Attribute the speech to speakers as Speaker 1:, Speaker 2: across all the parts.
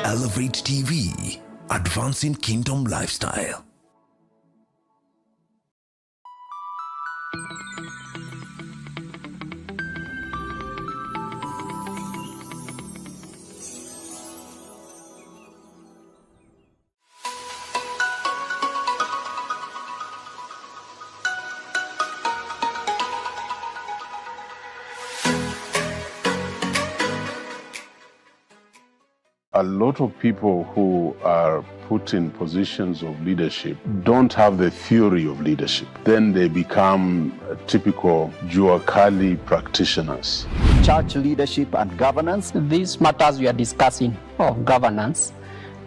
Speaker 1: Elevate TV, advancing kingdom lifestyle.
Speaker 2: A lot of people who are put in positions of leadership don't have the theory of leadership. Then they become typical Gichuki practitioners.
Speaker 3: Church leadership and governance.
Speaker 4: These matters we are discussing of governance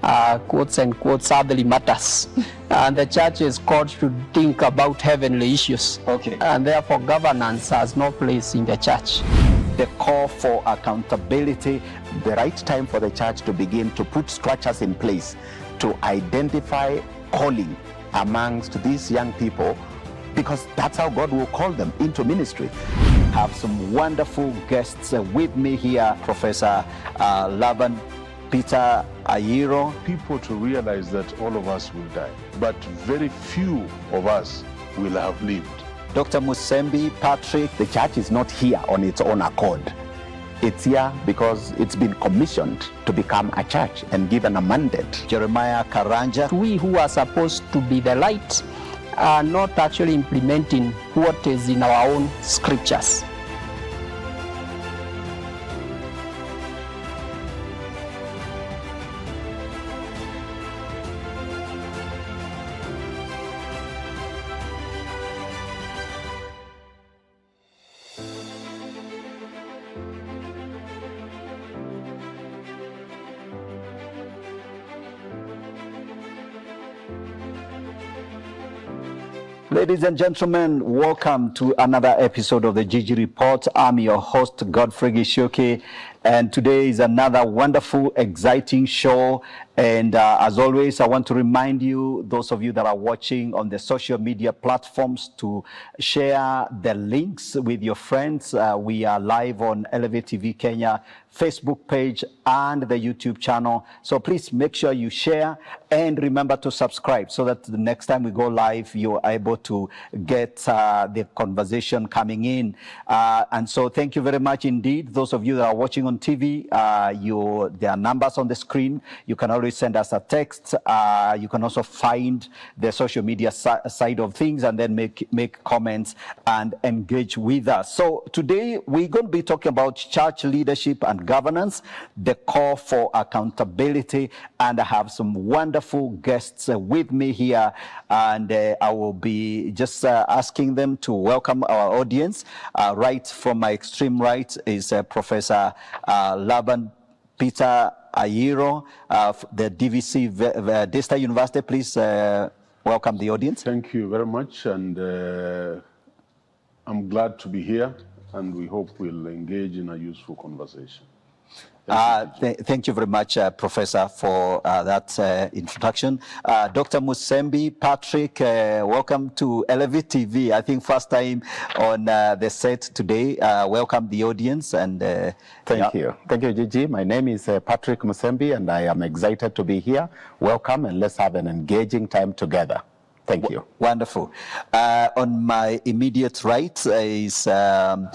Speaker 4: are quotes and quotes earthly matters. And the church is called to think about heavenly issues.
Speaker 3: Okay.
Speaker 4: And therefore governance has no place in the church.
Speaker 3: The call for accountability, the right time for the church to begin to put structures in place to identify calling amongst these young people, because that's how God will call them into ministry. Have some wonderful guests with me here, Professor Laban, Peter, Ayiro.
Speaker 2: People to realize that all of us will die, but very few of us will have lived.
Speaker 3: Dr. Musembi, Patrick, the church is not here on its own accord. It's here because it's been commissioned to become a church and given a mandate. Jeremiah Karanja.
Speaker 4: We who are supposed to be the light are not actually implementing what is in our own scriptures.
Speaker 3: Ladies and gentlemen, welcome to another episode of the Gigi Report. I'm your host, Godfrey Gichuki, and today is another wonderful, exciting show. And as always, I want to remind you, those of you that are watching on the social media platforms, to share the links with your friends. We are live on Elevate TV Kenya Facebook page and the YouTube channel. So please make sure you share and remember to subscribe so that the next time we go live, you're able to get the conversation coming in. And so thank you very much indeed. Those of you that are watching on TV, there are numbers on the screen. You can always send us a text. You can also find the social media side of things and then make comments and engage with us. So today we're going to be talking about church leadership and governance, the call for accountability, and I have some wonderful guests with me here, and I will be just asking them to welcome our audience. Right from my extreme right is Professor Laban, Peter, Ayiro, the DVC, Daystar University. Please welcome the audience.
Speaker 2: Thank you very much, and I'm glad to be here, and we hope we'll engage in a useful conversation.
Speaker 3: Thank you very much, Professor, for that introduction. Dr. Musembi, Patrick, welcome to Elevate TV. I think first time on the set today. Welcome the audience. And
Speaker 5: Thank you. Thank you, Gigi. My name is Patrick Musembi, and I am excited to be here. Welcome, and let's have an engaging time together. Thank you.
Speaker 3: Wonderful. On my immediate right is the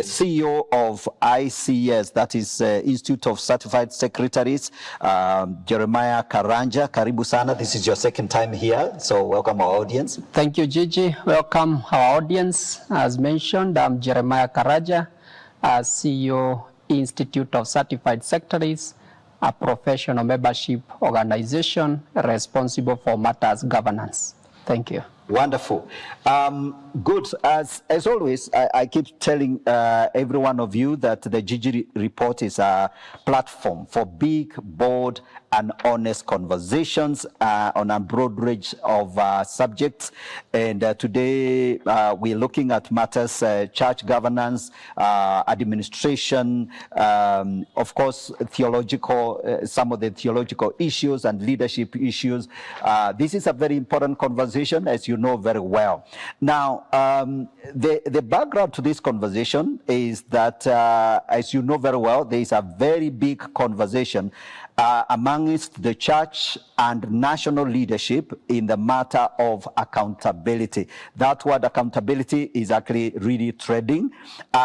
Speaker 3: CEO of ICS, that is Institute of Certified Secretaries, Jeremiah Karanja. Karibu sana. This is your second time here, so welcome our audience.
Speaker 4: Thank you, Gigi. Welcome our audience. As mentioned, I'm Jeremiah Karanja, CEO, Institute of Certified Secretaries, a professional membership organization responsible for matters governance. Thank you.
Speaker 3: Wonderful. Good. As always, I keep telling every one of you that the Gigi Report is a platform for big, bold, and honest conversations on a broad range of subjects. And today we're looking at matters church governance, administration, of course, theological, some of the theological issues and leadership issues. This is a very important conversation, as you know very well. Now, the background to this conversation is that, as you know very well, there is a very big conversation amongst the church and national leadership in the matter of accountability. That word accountability is actually really trending.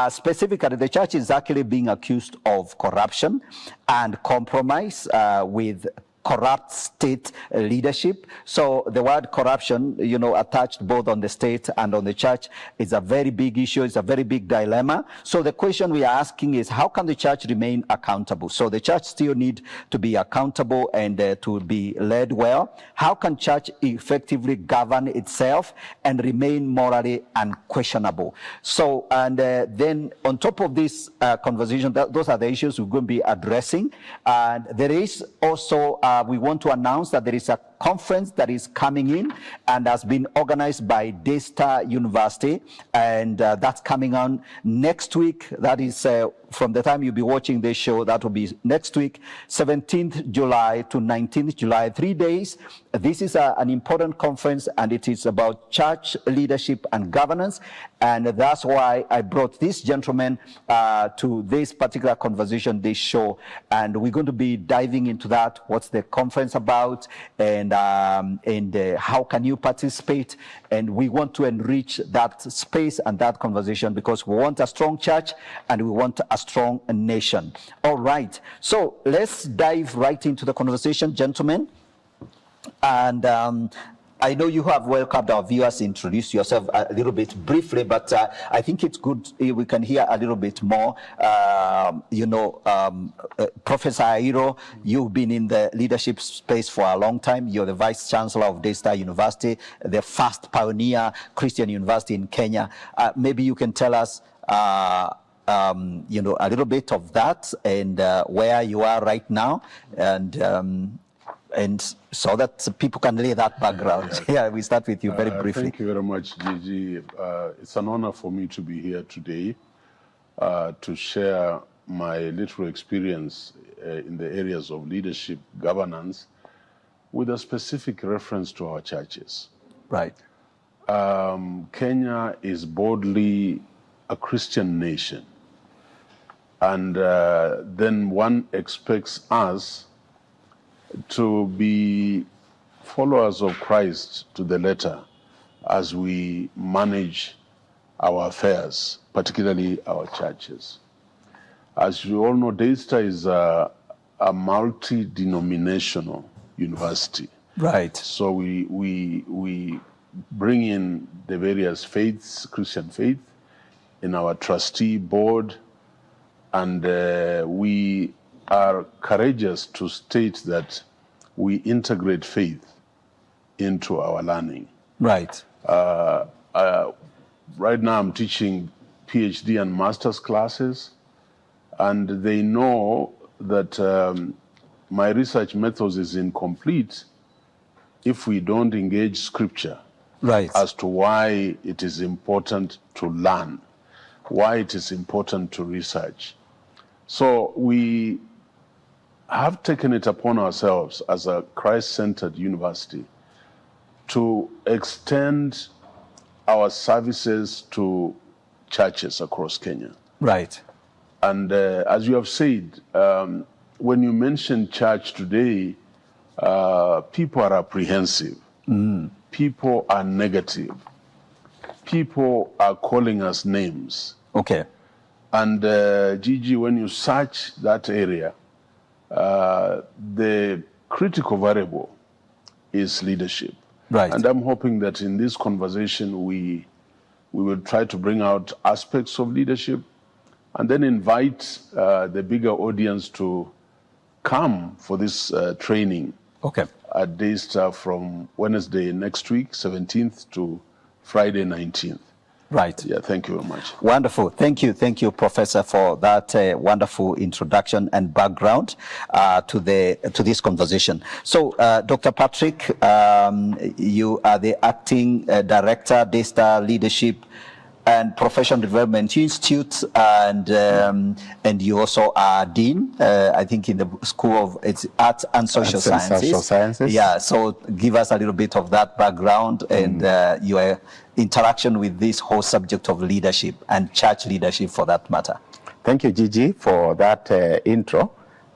Speaker 3: Specifically, the church is actually being accused of corruption and compromise with corrupt state leadership. So the word corruption, attached both on the state and on the church is a very big issue. It's a very big dilemma. So the question we are asking is, how can the church remain accountable? So the church still need to be accountable and to be led well. How can church effectively govern itself and remain morally unquestionable? So, and then on top of this conversation, those are the issues we're going to be addressing. And there is also we want to announce that there is a conference that is coming in and has been organized by Daystar University, and that's coming on next week. That is from the time you'll be watching this show, that will be next week, 17th July to 19th July, 3 days. This is an important conference, and it is about church leadership and governance, and that's why I brought this gentleman to this particular conversation, this show, and we're going to be diving into that. What's the conference about, and how can you participate? And we want to enrich that space and that conversation because we want a strong church and we want a strong nation. All right, so let's dive right into the conversation, gentlemen. And I know you have welcomed our viewers. Introduce yourself a little bit briefly, but I think it's good we can hear a little bit more. Professor Ayiro, you've been in the leadership space for a long time. You're the Vice-Chancellor of Daystar University, the first pioneer Christian university in Kenya. Maybe you can tell us a little bit of that and where you are right now, and so that people can lay that background. Yeah, we start with you very briefly.
Speaker 2: Thank you very much, Gigi. It's an honor for me to be here today to share my little experience in the areas of leadership governance with a specific reference to our churches.
Speaker 3: Right.
Speaker 2: Kenya is boldly a Christian nation, and then one expects us to be followers of Christ to the letter as we manage our affairs, particularly our churches. As you all know, Daystar is a multi-denominational university.
Speaker 3: Right.
Speaker 2: So we bring in the various faiths, Christian faith, in our trustee board, and we are courageous to state that we integrate faith into our learning.
Speaker 3: Right.
Speaker 2: Right now I'm teaching PhD and master's classes, and they know that my research methods is incomplete if we don't engage scripture.
Speaker 3: Right.
Speaker 2: As to why it is important to learn, why it is important to research. So we have taken it upon ourselves as a Christ-centered university to extend our services to churches across Kenya.
Speaker 3: Right.
Speaker 2: And as you have said, when you mention church today, people are apprehensive. People are negative. People are calling us names.
Speaker 3: Okay.
Speaker 2: And Gigi, when you search that area, the critical variable is leadership.
Speaker 3: Right.
Speaker 2: And I'm hoping that in this conversation, we will try to bring out aspects of leadership and then invite the bigger audience to come for this training.
Speaker 3: Okay.
Speaker 2: At Daystar from Wednesday next week, 17th, to Friday, 19th.
Speaker 3: Right.
Speaker 2: Yeah, thank you very much.
Speaker 3: Wonderful. Thank you, Professor, for that wonderful introduction and background to this conversation. So, Dr. Patrick, you are the acting director, Daystar Leadership and Professional Development Institute, and you also are dean, I think, in the School of Arts and Social Sciences. Yeah. So, give us a little bit of that background and your interaction with this whole subject of leadership and church leadership, for that matter.
Speaker 5: Thank you, Gigi, for that intro.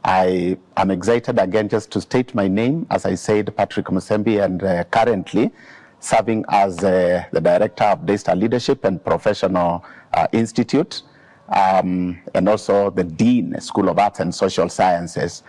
Speaker 5: I am excited again just to state my name. As I said, Patrick Musembi, and currently serving as the Director of Daystar Leadership and Professional Institute, and also the Dean, School of Arts and Social Sciences.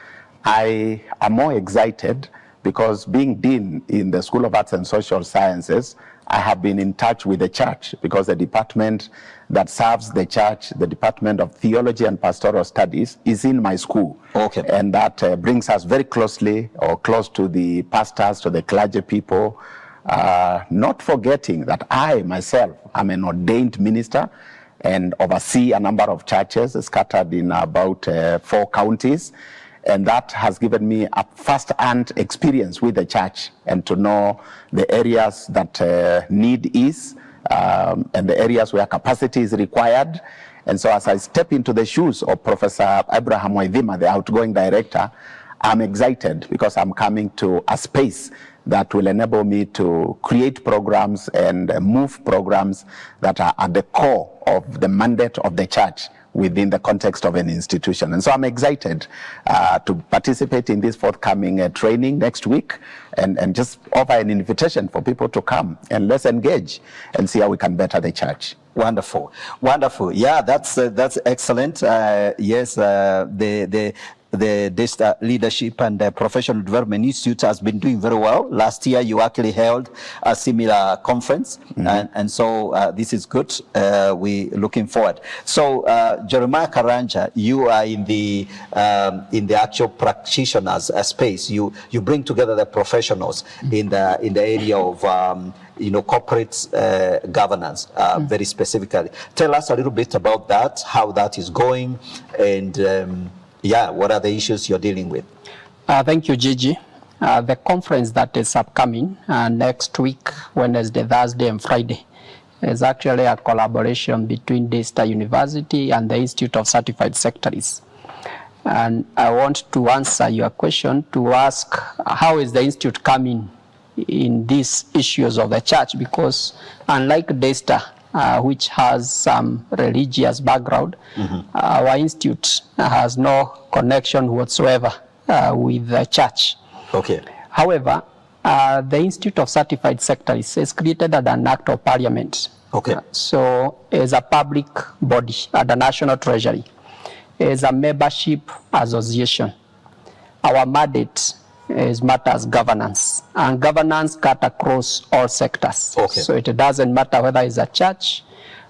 Speaker 5: I am more excited because, being Dean in the School of Arts and Social Sciences, I have been in touch with the church, because the department that serves the church, the Department of Theology and Pastoral Studies, is in my school.
Speaker 3: Okay.
Speaker 5: And that brings us very closely, or close to the pastors, to the clergy people, not forgetting that I myself am an ordained minister and oversee a number of churches scattered in about 4 counties. And that has given me a first-hand experience with the church, and to know the areas that need is, and the areas where capacity is required. And so, as I step into the shoes of Professor Abraham Waithima, the outgoing director, I'm excited because I'm coming to a space that will enable me to create programs and move programs that are at the core of the mandate of the church within the context of an institution. And so I'm excited to participate in this forthcoming training next week, and just offer an invitation for people to come and let's engage and see how we can better the church.
Speaker 3: Wonderful, wonderful. Yeah, that's excellent. Yes, the Daystar Leadership and Professional Development Institute has been doing very well. Last year, you actually held a similar conference, and so this is good. We're looking forward. So, Jeremiah Karanja, you are in the actual practitioners space. You bring together the professionals in the area of corporate governance, very specifically. Tell us a little bit about that, how that is going, and what are the issues you're dealing with?
Speaker 4: Thank you, Gigi. The conference that is upcoming next week, Wednesday, Thursday, and Friday, is actually a collaboration between Daystar University and the Institute of Certified Secretaries. And I want to answer your question to ask, how is the Institute coming in these issues of the church? Because unlike Daystar, which has some religious background, our institute has no connection whatsoever with the church.
Speaker 3: Okay.
Speaker 4: However, the Institute of Certified Secretaries is created at an act of parliament.
Speaker 3: Okay.
Speaker 4: So is a public body at the National Treasury. Is a membership association. Our mandate is matters governance, and governance cut across all sectors.
Speaker 3: Okay.
Speaker 4: So it doesn't matter whether it's a church,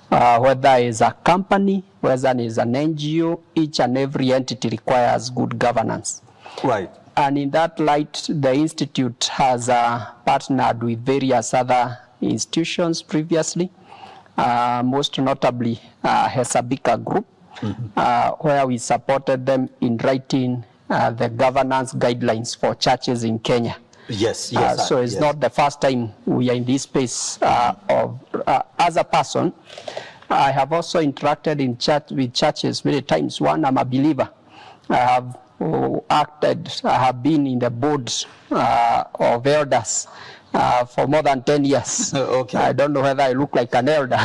Speaker 4: whether it's a company, whether it's an NGO, each and every entity requires good governance.
Speaker 3: Right.
Speaker 4: And in that light, the Institute has partnered with various other institutions previously, most notably Hesabika Group, where we supported them in writing the governance guidelines for churches in Kenya.
Speaker 3: Yes.
Speaker 4: So it's not the first time we are in this space as a person. I have also interacted with churches many times. One, I'm a believer. I have I have been in the boards of elders for more than 10 years.
Speaker 3: Okay.
Speaker 4: I don't know whether I look like an elder.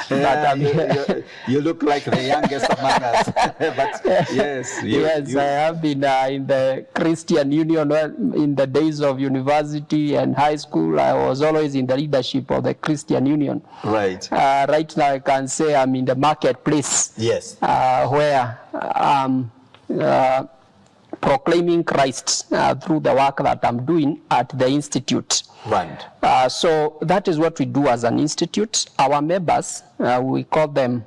Speaker 3: But, you look like the youngest among us. But yes.
Speaker 4: I have been in the Christian Union in the days of university and high school. I was always in the leadership of the Christian Union.
Speaker 3: Right.
Speaker 4: Right now I can say I'm in the marketplace.
Speaker 3: Yes.
Speaker 4: Where proclaiming Christ through the work that I'm doing at the Institute.
Speaker 3: Right.
Speaker 4: So that is what we do as an institute. Our members, we call them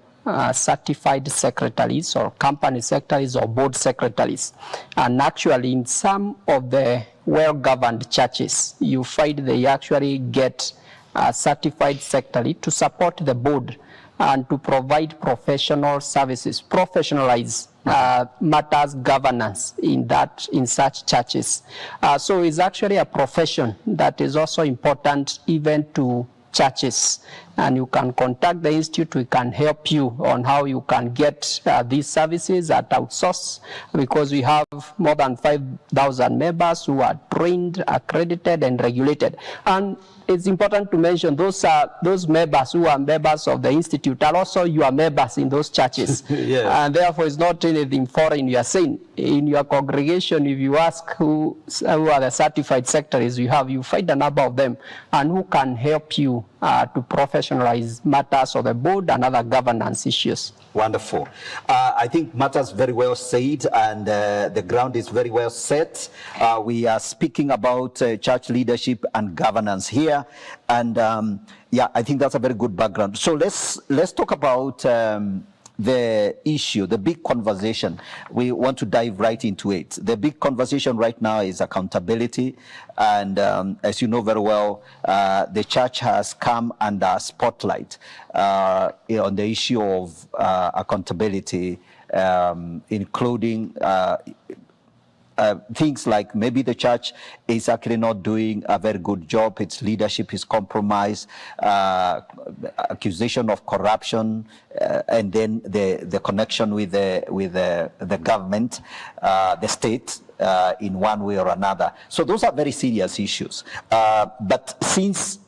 Speaker 4: certified secretaries or company secretaries or board secretaries. And actually in some of the well-governed churches, you find they actually get certified secretary to support the board and to provide professional services, professionalize matters governance in such churches. So it's actually a profession that is also important even to churches, and you can contact the institute. We can help you on how you can get these services at outsource, because we have more than 5,000 members who are trained, accredited, and regulated. And it's important to mention those members who are members of the institute are also your members in those churches.
Speaker 3: Yes.
Speaker 4: And therefore it's not anything foreign you are saying. In your congregation, if you ask who are the certified secretaries you find a number of them, and who can help you to professionalize matters of the board and other governance issues.
Speaker 3: Wonderful. I think matters very well said, and the ground is very well set. We are speaking about church leadership and governance here, and yeah, I think that's a very good background. So let's talk about the issue, the big conversation. We want to dive right into it. The big conversation right now is accountability, and as you know very well, the church has come under spotlight on the issue of accountability, including things like maybe the church is actually not doing a very good job, its leadership is compromised, accusation of corruption, and then the connection with the government, the state, in one way or another. So those are very serious issues. But since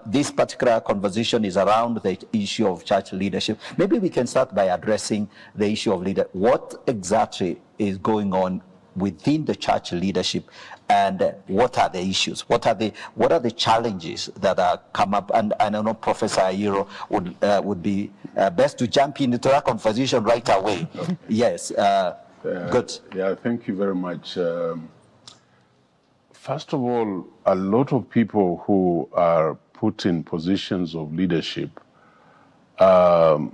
Speaker 3: this particular conversation is around the issue of church leadership, maybe we can start by addressing the issue of leadership. What exactly is going on within the church leadership, and what are the issues? What are the challenges that are come up? And I know Professor Ayiro would be best to jump into that conversation right away. Okay. Yes. Good.
Speaker 2: Yeah, thank you very much. First of all, a lot of people who are put in positions of leadership don't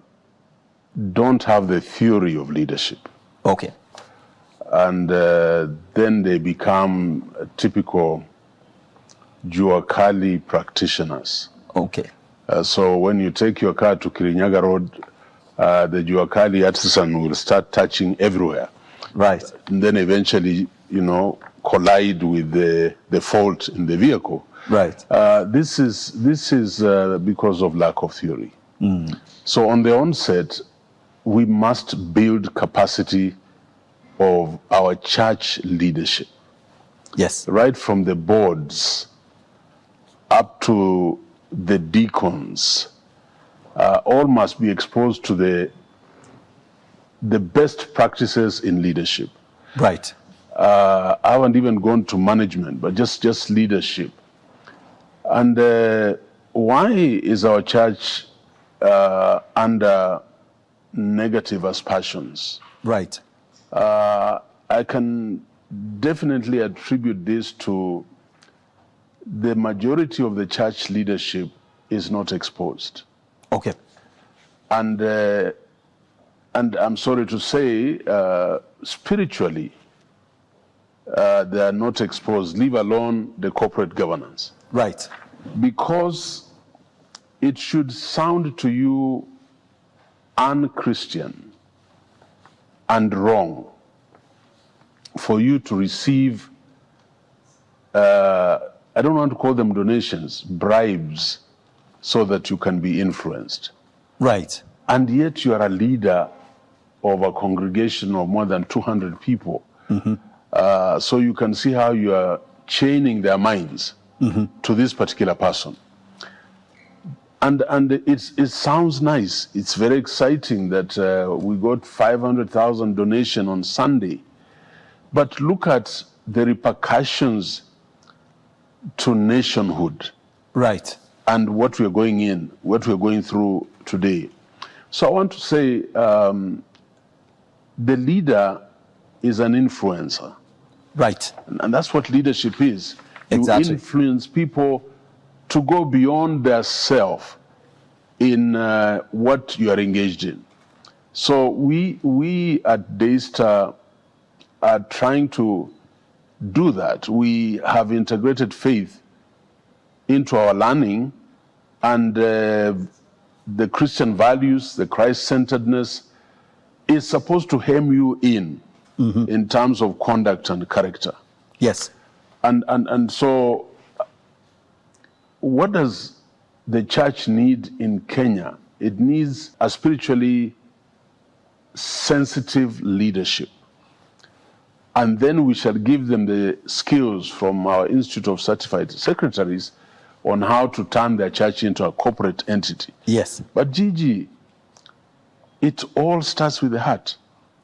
Speaker 2: have the theory of leadership.
Speaker 3: Okay.
Speaker 2: And then they become typical Juakali practitioners.
Speaker 3: Okay.
Speaker 2: So when you take your car to Kirinyaga Road, the Juakali artisan will start touching everywhere.
Speaker 3: Right.
Speaker 2: And then eventually, collide with the fault in the vehicle.
Speaker 3: Right.
Speaker 2: This is because of lack of theory. Mm. So on the onset, we must build capacity of our church leadership.
Speaker 3: Yes.
Speaker 2: Right from the boards up to the deacons, all must be exposed to the best practices in leadership.
Speaker 3: Right.
Speaker 2: I haven't even gone to management, but just leadership. And why is our church under negative aspersions?
Speaker 3: Right.
Speaker 2: I can definitely attribute this to the majority of the church leadership is not exposed.
Speaker 3: Okay.
Speaker 2: And I'm sorry to say, spiritually, they are not exposed, leave alone the corporate governance.
Speaker 3: Right.
Speaker 2: Because it should sound to you unchristian and wrong for you to receive, I don't want to call them donations, bribes, so that you can be influenced.
Speaker 3: Right.
Speaker 2: And yet you are a leader of a congregation of more than 200 people. Mm-hmm. So you can see how you are chaining their minds to this particular person. And it sounds nice. It's very exciting that we got 500,000 donation on Sunday. But look at the repercussions to nationhood.
Speaker 3: Right.
Speaker 2: And what we're going through today. So I want to say the leader is an influencer.
Speaker 3: Right.
Speaker 2: And that's what leadership is.
Speaker 3: Exactly.
Speaker 2: You influence people to go beyond their self in what you are engaged in. So we at Daystar are trying to do that. We have integrated faith into our learning and the Christian values, the Christ-centeredness, is supposed to hem you in terms of conduct and character.
Speaker 3: Yes.
Speaker 2: And so what does the church need in Kenya? It needs a spiritually sensitive leadership. And then we shall give them the skills from our Institute of Certified Secretaries on how to turn their church into a corporate entity.
Speaker 3: Yes.
Speaker 2: But Gigi, it all starts with the heart.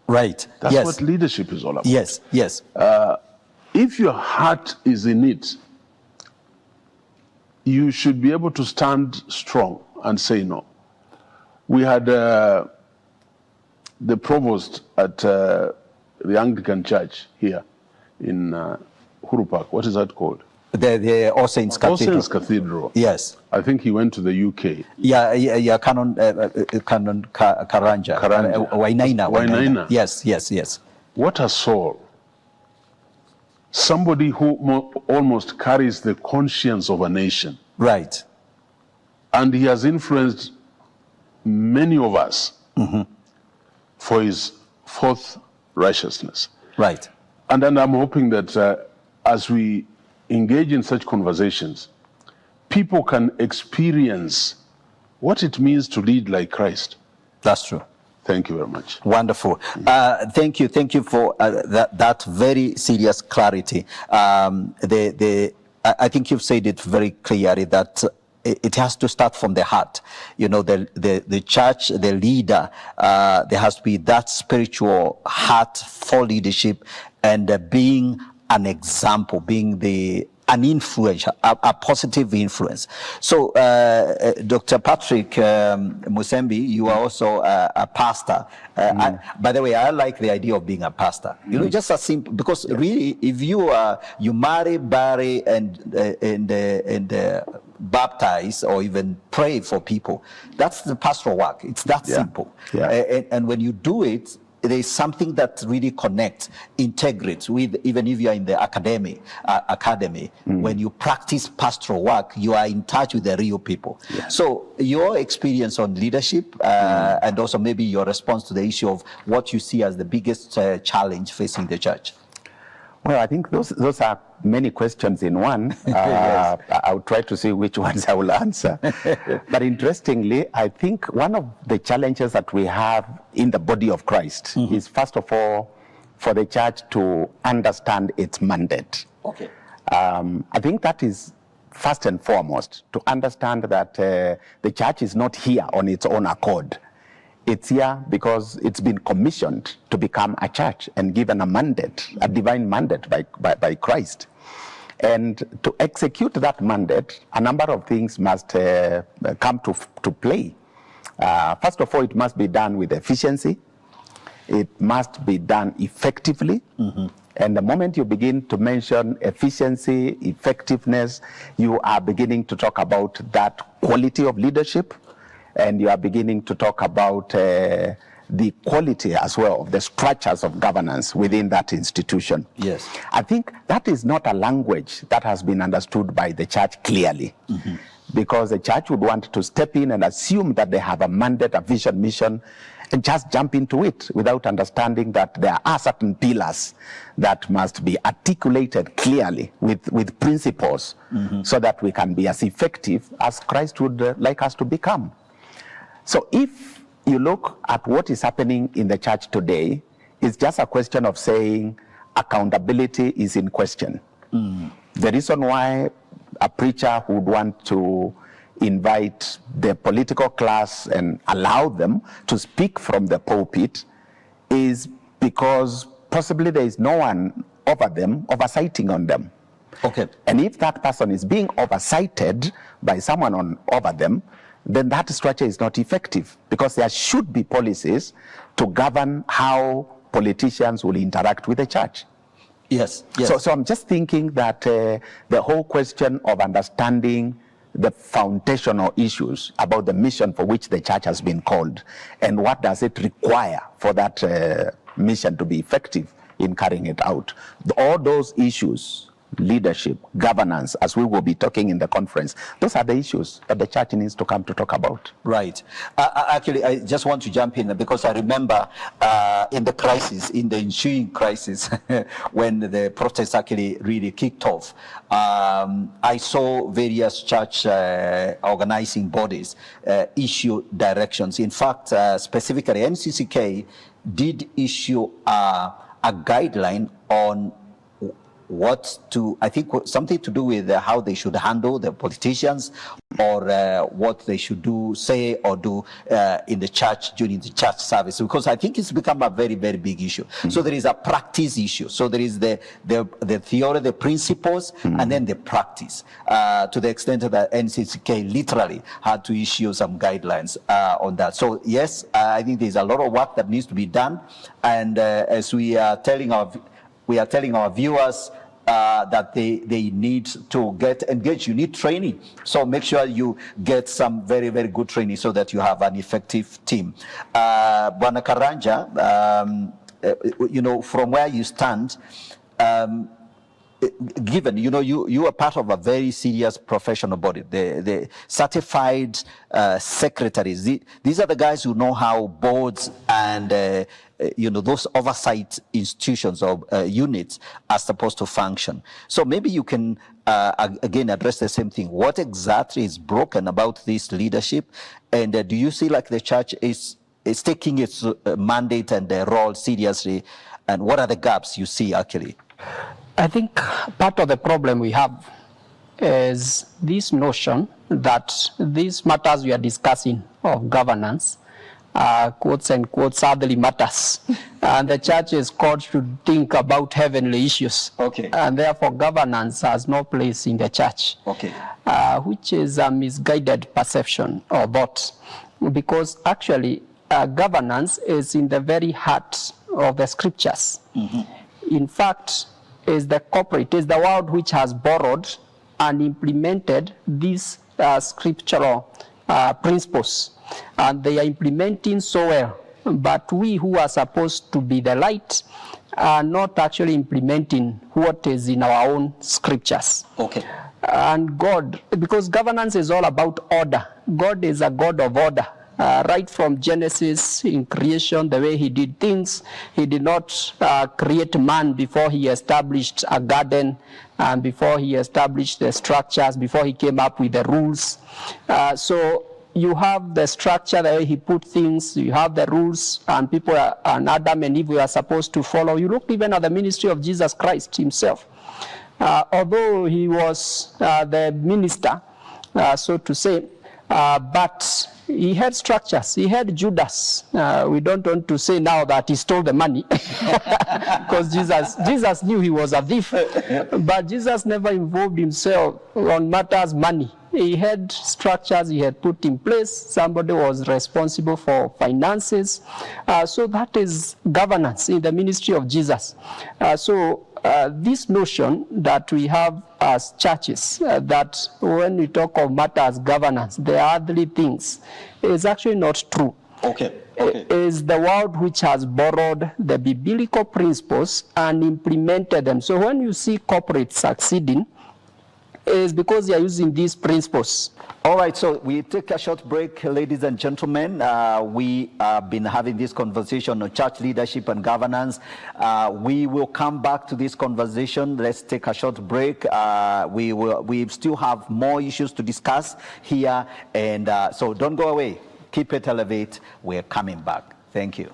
Speaker 3: Right.
Speaker 2: That's
Speaker 3: yes.
Speaker 2: what leadership is all about.
Speaker 3: Yes. Yes.
Speaker 2: If your heart is in it, you should be able to stand strong and say no. We had the provost at the Anglican Church here in Huru Park. What is that called?
Speaker 3: The All Saints Cathedral.
Speaker 2: All Saints Cathedral.
Speaker 3: Yes.
Speaker 2: I think he went to the UK.
Speaker 3: Yeah. Canon Karanja. Wainaina. Yes.
Speaker 2: What a soul. Somebody who almost carries the conscience of a nation.
Speaker 3: Right.
Speaker 2: And he has influenced many of us for his fourth righteousness.
Speaker 3: Right.
Speaker 2: And then I'm hoping that as we engage in such conversations, people can experience what it means to lead like Christ.
Speaker 3: That's true.
Speaker 2: Thank you very much.
Speaker 3: Wonderful. Thank you for that very serious clarity. I think you've said it very clearly that it has to start from the heart. You know, the church, the leader, there has to be that spiritual heart for leadership and being an example, being an influence, a positive influence. So, Dr. Patrick Musembi, you are also a pastor. By the way, I like the idea of being a pastor. You know, just a simple, because really, if you marry, bury, and baptize or even pray for people, that's the pastoral work. It's that simple.
Speaker 5: Yeah.
Speaker 3: And when you do it, there is something that really connects, integrates with, even if you are in the academy, when you practice pastoral work, you are in touch with the real people. Yeah. So your experience on leadership and also maybe your response to the issue of what you see as the biggest challenge facing the church.
Speaker 5: Well, I think those are many questions in one.
Speaker 3: Yes.
Speaker 5: I'll try to see which ones I will answer. But interestingly, I think one of the challenges that we have in the body of Christ is, first of all, for the church to understand its mandate.
Speaker 3: Okay.
Speaker 5: I think that is first and foremost, to understand that the church is not here on its own accord. It's here because it's been commissioned to become a church and given a mandate, a divine mandate by Christ. And to execute that mandate, a number of things must come to play. First of all, it must be done with efficiency. It must be done effectively. And the moment you begin to mention efficiency, effectiveness, you are beginning to talk about that quality of leadership. And you are beginning to talk about the quality as well of the structures of governance within that institution.
Speaker 3: Yes.
Speaker 5: I think that is not a language that has been understood by the church clearly. Because the church would want to step in and assume that they have a mandate, a vision, mission, and just jump into it without understanding that there are certain pillars that must be articulated clearly with principles so that we can be as effective as Christ would like us to become. So if you look at what is happening in the church today, it's just a question of saying accountability is in question. The reason why a preacher would want to invite the political class and allow them to speak from the pulpit is because possibly there is no one over them oversighting on them.
Speaker 3: Okay.
Speaker 5: And if that person is being oversighted by someone over them, then that structure is not effective, because there should be policies to govern how politicians will interact with the church.
Speaker 3: Yes.
Speaker 5: So I'm just thinking that the whole question of understanding the foundational issues about the mission for which the church has been called, and what does it require for that mission to be effective in carrying it out. All those issues leadership, governance, as we will be talking in the conference. Those are the issues that the church needs to come to talk about.
Speaker 3: Right. Actually, I just want to jump in because I remember in the crisis, in the ensuing crisis, when the protests actually really kicked off, I saw various church organizing bodies issue directions. In fact, specifically, NCCK did issue a guideline on what to, I think something to do with how they should handle the politicians, or what they should do, say or do in the church during the church service, because I think it's become a very, very big issue. So there is a practice issue. So there is the theory, the principles, and then the practice, to the extent that NCCK literally had to issue some guidelines on that. So yes, I think there's a lot of work that needs to be done, and as we are telling our viewers that they need to get engaged. You need training. So make sure you get some very, very good training so that you have an effective team. Bwana Karanja, you know, from where you stand, given, you know, you are part of a very serious professional body, the certified secretaries. These are the guys who know how boards and you know, those oversight institutions or units are supposed to function. So maybe you can again address the same thing. What exactly is broken about this leadership, and do you see like the church is taking its mandate and role seriously, and what are the gaps you see actually?
Speaker 4: I think part of the problem we have is this notion that these matters we are discussing of governance, quotes and quotes, earthly matters, and the church is called to think about heavenly issues.
Speaker 3: Okay.
Speaker 4: And therefore governance has no place in the church.
Speaker 3: Okay.
Speaker 4: Which is a misguided perception or thought, because actually governance is in the very heart of the scriptures. In fact, is the corporate, is the world which has borrowed and implemented these scriptural principles, and they are implementing so well. But we who are supposed to be the light are not actually implementing what is in our own scriptures.
Speaker 3: Okay.
Speaker 4: And God, because governance is all about order. God is a God of order. Right from Genesis in creation, the way he did things, he did not create man before he established a garden, and before he established the structures, before he came up with the rules. So you have the structure, the way he put things, you have the rules, and people and Adam and Eve are supposed to follow. You look even at the ministry of Jesus Christ himself. Although he was the minister, so to say, but he had structures. He had Judas. We don't want to say now that he stole the money, because Jesus knew he was a thief. But Jesus never involved himself on matters money. He had structures he had put in place. Somebody was responsible for finances. So that is governance in the ministry of Jesus. This notion that we have as churches, that when we talk of matters governance, the earthly things, is actually not true.
Speaker 3: Okay.
Speaker 4: It is the world which has borrowed the biblical principles and implemented them. So when you see corporates succeeding, it is because they are using these principles.
Speaker 3: All right, so we take a short break, ladies and gentlemen. We have been having this conversation on church leadership and governance. We will come back to this conversation. Let's take a short break. We still have more issues to discuss here, and so don't go away. Keep it elevate. We're coming back. Thank you.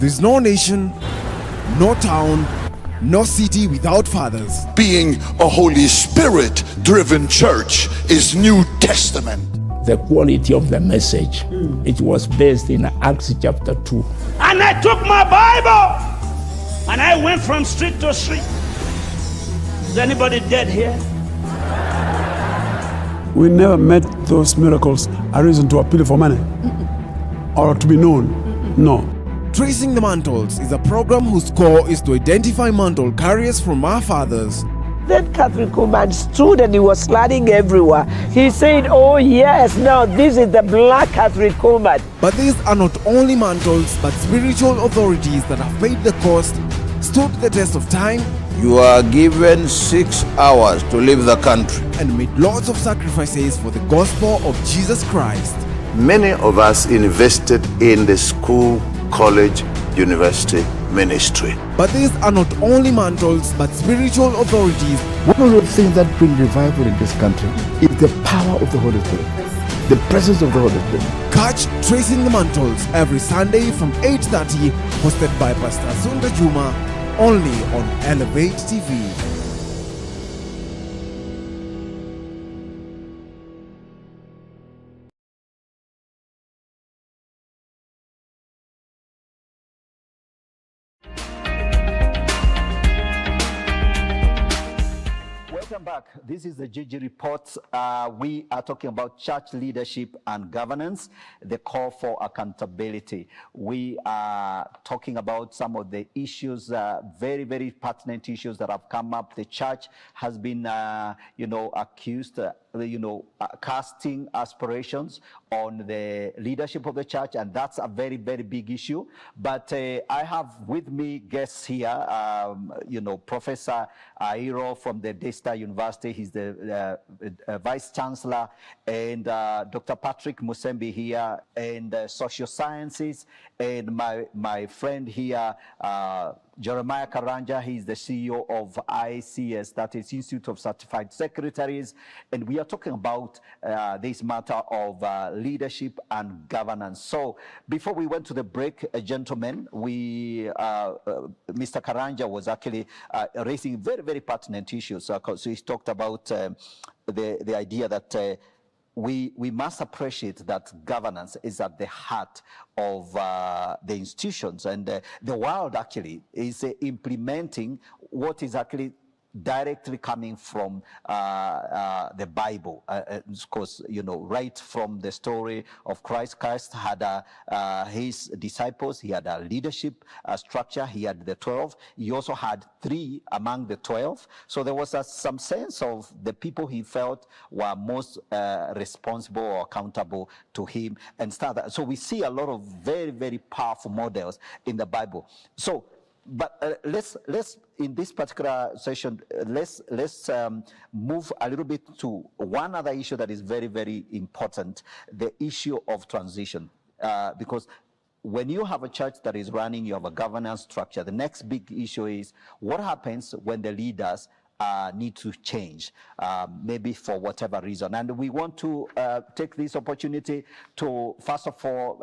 Speaker 6: There's no nation, no town, no city without fathers.
Speaker 7: Being a Holy Spirit driven church is New Testament.
Speaker 8: The quality of the message, it was based in Acts chapter 2.
Speaker 9: And I took my Bible And I went from street to street. Is anybody dead here?
Speaker 10: We never met those miracles a reason to appeal for money or to be known. No.
Speaker 6: Tracing the Mantles is a program whose core is to identify mantle carriers from our fathers.
Speaker 11: That Catholic woman stood and he was sliding everywhere. He said, oh yes, now this is the black Catholic woman.
Speaker 6: But these are not only mantles, but spiritual authorities that have paid the cost, stood the test of time.
Speaker 12: You are given 6 hours to leave the country.
Speaker 6: And made lots of sacrifices for the gospel of Jesus Christ.
Speaker 13: Many of us invested in the school, college, university ministry.
Speaker 6: But these are not only mantles, but spiritual authorities.
Speaker 14: One of the things that bring revival in this country is the power of the Holy Spirit, the presence of the Holy Spirit.
Speaker 6: Catch Tracing the Mantles every Sunday from 8:30, hosted by Pastor Sunda Juma, only on Elevate TV.
Speaker 3: Welcome back. This is the GG Report. We are talking about church leadership and governance, the call for accountability. We are talking about some of the issues, very, very pertinent issues that have come up. The church has been, accused, casting aspirations on the leadership of the church, and that's a very, very big issue. But I have with me guests here, Professor Ayiro from the Daystar University. He's the Vice-Chancellor, and Dr. Patrick Musembi here, and Social Sciences, and my friend here, Jeremiah Karanja. He's the CEO of ICS, that is Institute of Certified Secretaries, and we are talking about this matter of leadership and governance. So before we went to the break, gentlemen, Mr. Karanja was actually raising very, very pertinent issues. So he talked about the idea that we must appreciate that governance is at the heart of the institutions, and the world actually is implementing what is actually directly coming from the Bible. Of course, right from the story of Christ. Christ had his disciples. He had a leadership structure. He had the 12. He also had 3 among the 12. So there was some sense of the people he felt were most responsible or accountable to him and stuff. So we see a lot of very, very powerful models in the Bible. So, but let's in this particular session, let's move a little bit to one other issue that is very, very important: the issue of transition, because when you have a church that is running, you have a governance structure. The next big issue is what happens when the leaders need to change, maybe for whatever reason. And we want to take this opportunity to, first of all,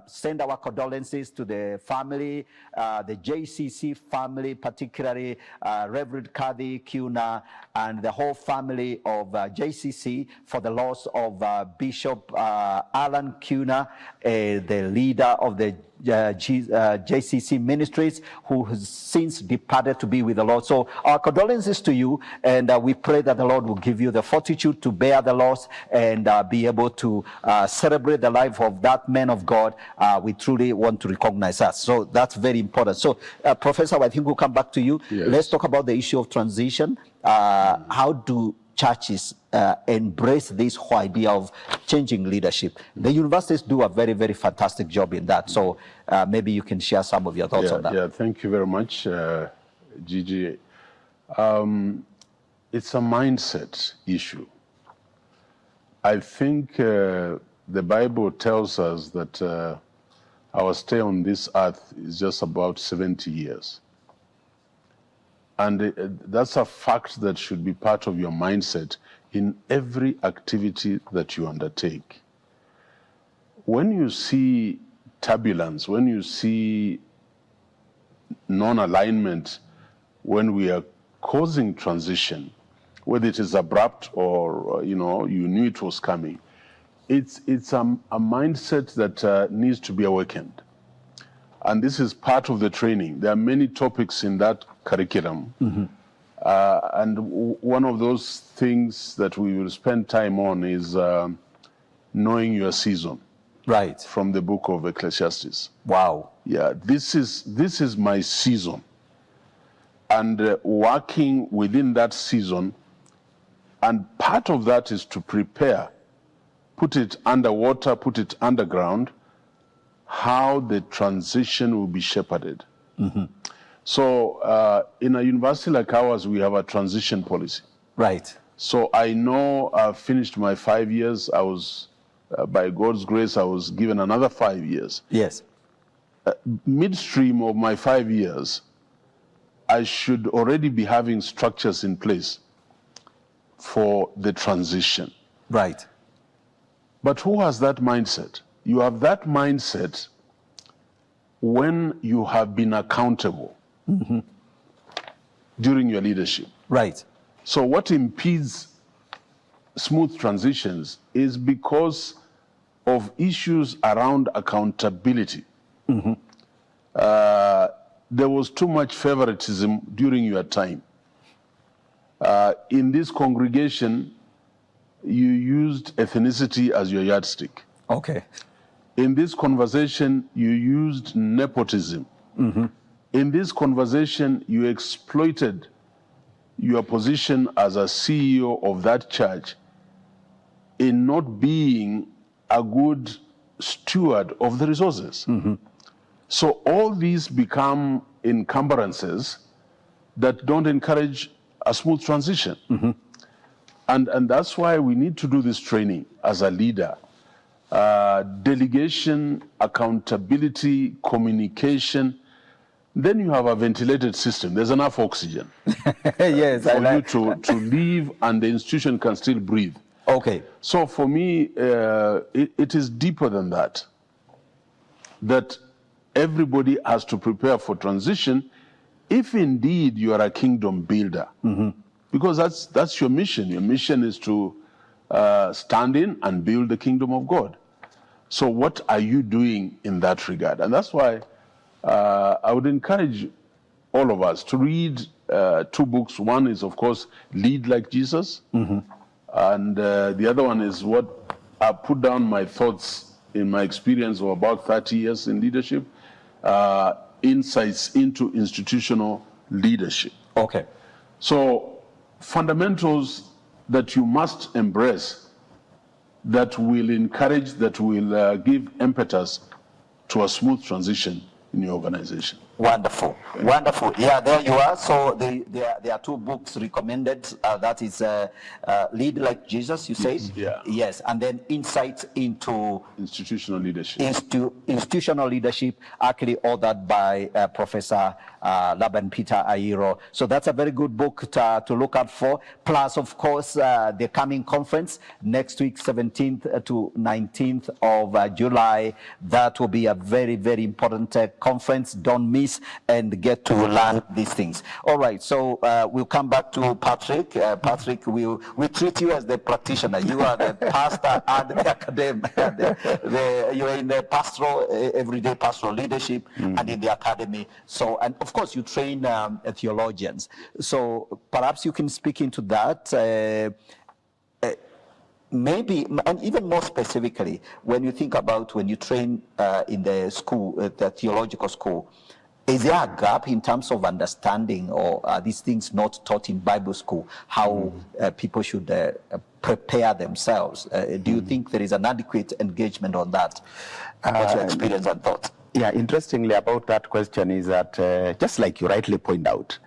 Speaker 3: send our condolences to the family, the JCC family, particularly Reverend Kathy Kuna and the whole family of JCC for the loss of Bishop Alan Kuna, the leader of the JCC Ministries, who has since departed to be with the Lord. So our condolences to you, and we pray that the Lord will give you the fortitude to bear the loss and be able to celebrate the life of that man of God. We truly want to recognize us. So that's very important. So Professor, I think we'll come back to you.
Speaker 2: Yes.
Speaker 3: Let's talk about the issue of transition. How do churches embrace this whole idea of changing leadership? The universities do a very, very fantastic job in that. So maybe you can share some of your thoughts on that.
Speaker 2: Yeah, thank you very much, Gigi. It's a mindset issue. I think the Bible tells us that our stay on this earth is just about 70 years. And that's a fact that should be part of your mindset in every activity that you undertake. When you see turbulence, when you see non-alignment, when we are causing transition, whether it is abrupt or you knew it was coming, it's a mindset that needs to be awakened. And this is part of the training. There are many topics in that curriculum. And one of those things that we will spend time on is knowing your season.
Speaker 3: Right.
Speaker 2: From the book of Ecclesiastes.
Speaker 3: Wow.
Speaker 2: Yeah, this is my season. And working within that season, and part of that is to prepare, put it underwater, put it underground, how the transition will be shepherded. So in a university like ours, we have a transition policy.
Speaker 3: Right.
Speaker 2: So I know I've finished my 5 years. I was, by God's grace, I was given another 5 years.
Speaker 3: Yes.
Speaker 2: Midstream of my 5 years, I should already be having structures in place for the transition.
Speaker 3: Right.
Speaker 2: But who has that mindset? You have that mindset when you have been accountable during your leadership.
Speaker 3: Right.
Speaker 2: So what impedes smooth transitions is because of issues around accountability. There was too much favoritism during your time. In this congregation, you used ethnicity as your yardstick.
Speaker 3: Okay.
Speaker 2: In this conversation, you used nepotism. In this conversation, you exploited your position as a CEO of that church in not being a good steward of the resources. So all these become encumbrances that don't encourage a smooth transition. And that's why we need to do this training as a leader. Delegation, accountability, communication. Then you have a ventilated system. There's enough oxygen
Speaker 3: yes,
Speaker 2: for you to live, and the institution can still breathe.
Speaker 3: Okay.
Speaker 2: So for me, it is deeper than that. That everybody has to prepare for transition if indeed you are a kingdom builder. Because that's your mission. Your mission is to stand in and build the kingdom of God. So what are you doing in that regard? And that's why I would encourage all of us to read 2 books. One is, of course, Lead Like Jesus. And the other one is what I put down my thoughts in my experience of about 30 years in leadership, Insights into Institutional Leadership.
Speaker 3: Okay.
Speaker 2: So fundamentals that you must embrace, that will encourage, that will give impetus to a smooth transition in your organization.
Speaker 3: Wonderful, wonderful. Yeah, there you are. So there are 2 books recommended. That is Lead Like Jesus, you said?
Speaker 2: Yeah.
Speaker 3: Yes, and then Insights into
Speaker 2: Institutional Leadership.
Speaker 3: Institutional Leadership, actually authored by Professor Laban Peter Ayiro. So that's a very good book to look out for. Plus, of course, the coming conference next week, 17th to 19th of July. That will be a very, very important conference. Don't miss and get to learn these things. All right, so we'll come back to Patrick. Patrick, we treat you as the practitioner. You are the pastor and the academic. You are in the pastoral, everyday pastoral leadership and in the academy. So, and of course, you train theologians. So perhaps you can speak into that. Maybe, and even more specifically, when you think about when you train in the school, the theological school, is there a gap in terms of understanding, or are these things not taught in Bible school, how people should prepare themselves? Do you think there is an adequate engagement on that? What's your experience and thoughts?
Speaker 5: Yeah, interestingly about that question is that, just like you rightly point out,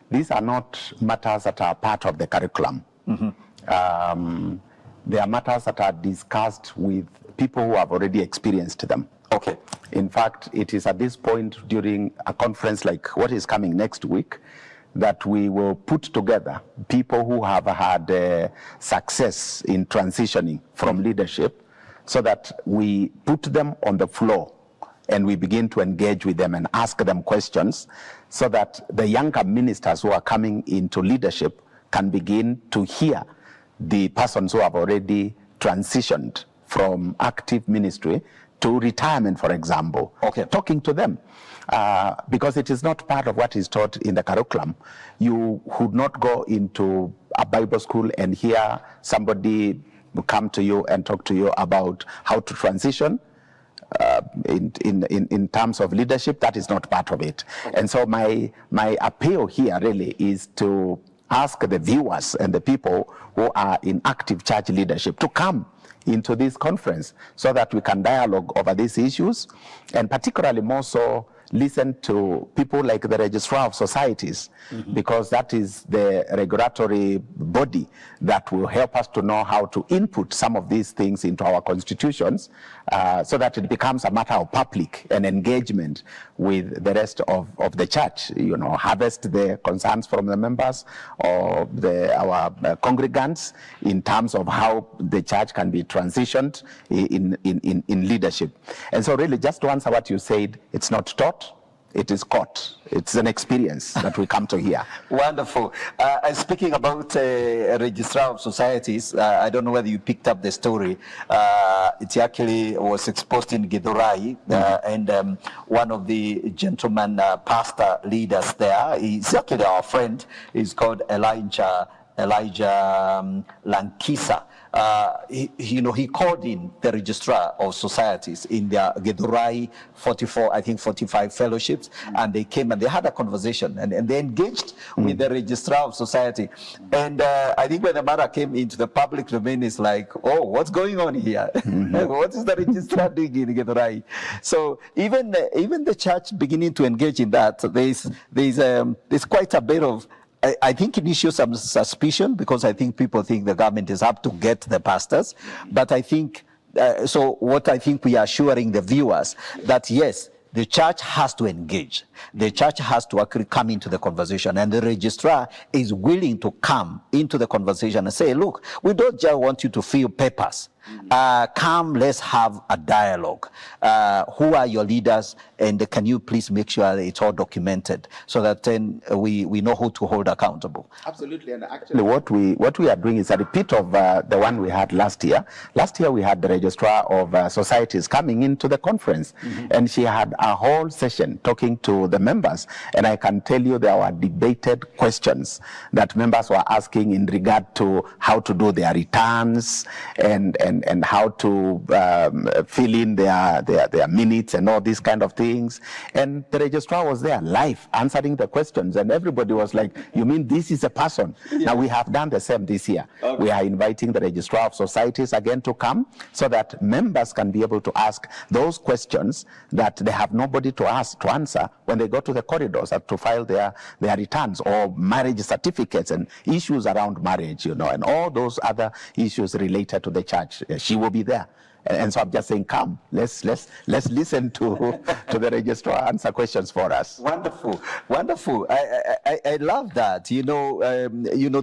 Speaker 5: these are not matters that are part of the curriculum. They are matters that are discussed with people who have already experienced them.
Speaker 3: Okay.
Speaker 5: In fact, it is at this point during a conference like what is coming next week that we will put together people who have had success in transitioning from leadership, so that we put them on the floor and we begin to engage with them and ask them questions, so that the younger ministers who are coming into leadership can begin to hear the persons who have already transitioned from active ministry to retirement, for example.
Speaker 3: Okay.
Speaker 5: Talking to them. Because it is not part of what is taught in the curriculum. You would not go into a Bible school and hear somebody come to you and talk to you about how to transition in terms of leadership. That is not part of it. Okay. And so my appeal here really is to ask the viewers and the people who are in active church leadership to come into this conference so that we can dialogue over these issues, and particularly more so listen to people like the Registrar of Societies, because that is the regulatory body that will help us to know how to input some of these things into our constitutions, so that it becomes a matter of public and engagement with the rest of the church. You know, harvest the concerns from the members or our congregants in terms of how the church can be transitioned in leadership. And so really, just to answer what you said, it's not taught, it is caught. It's an experience that we come to hear.
Speaker 3: Wonderful. And speaking about Registrar of Societies, I don't know whether you picked up the story. It actually was exposed in Githurai, and one of the gentleman pastor leaders there, he's actually our friend, is called Elijah Lankisa. He called in the Registrar of Societies in their Githurai 45 fellowships, and they came and they had a conversation, and they engaged with the Registrar of Society. And I think when the matter came into the public domain, it's like, oh, what's going on here? What is the Registrar doing in Githurai? So even the church beginning to engage in that, there's quite a bit of, I think it issues some suspicion, because I think people think the government is up to get the pastors. But I think, so what I think we are assuring the viewers that yes, the church has to engage. The church has to actually come into the conversation, and the registrar is willing to come into the conversation and say, look, we don't just want you to fill papers. Come, let's have a dialogue. Who are your leaders, and can you please make sure that it's all documented so that then we know who to hold accountable?
Speaker 5: Absolutely, and actually what we are doing is a repeat of the one we had last year. Last year we had the Registrar of Societies coming into the conference, and she had a whole session talking to the members, and I can tell you there were debated questions that members were asking in regard to how to do their returns and how to fill in their minutes and all these kind of things. And the registrar was there live answering the questions, and everybody was like, you mean this is a person? Yeah. Now we have done the same this year. Okay. We are inviting the Registrar of Societies again to come so that members can be able to ask those questions that they have nobody to answer when they go to the corridors to file their returns, or marriage certificates and issues around marriage, and all those other issues related to the church. She will be there. And so I'm just saying, come, let's listen to the registrar answer questions for us.
Speaker 3: Wonderful, wonderful. I love that.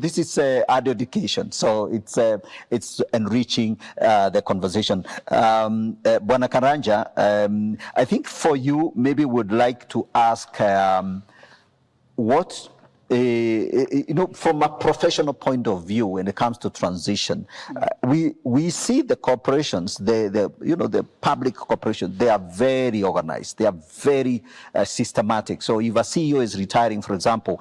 Speaker 3: This is ad education, so it's enriching the conversation. Bwana Karanja, I think for you, maybe would like to ask what. From a professional point of view, when it comes to transition, we see the corporations, the public corporations, they are very organized, they are very systematic. So if a CEO is retiring, for example,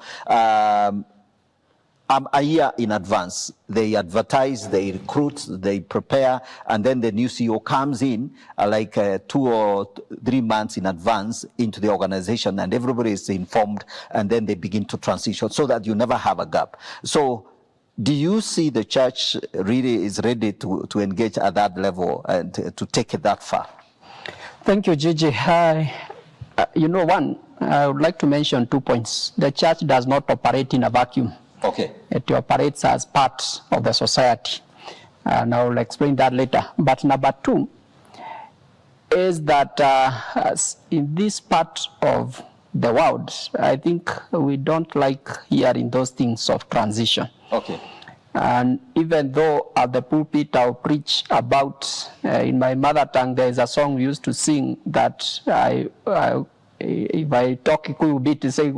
Speaker 3: a year in advance, they advertise, they recruit, they prepare, and then the new CEO comes in 2 or 3 months in advance into the organization, and everybody is informed, and then they begin to transition so that you never have a gap. So do you see the church really is ready to engage at that level and to take it that far?
Speaker 4: Thank you, Gigi. I would like to mention 2 points. The church does not operate in a vacuum.
Speaker 3: Okay.
Speaker 4: It operates as part of the society. And I will explain that later. But number 2 is that in this part of the world, I think we don't like hearing those things of transition.
Speaker 3: Okay.
Speaker 4: And even though at the pulpit I'll preach about, in my mother tongue, there is a song we used to sing that if I talk Kikuyu bit, say,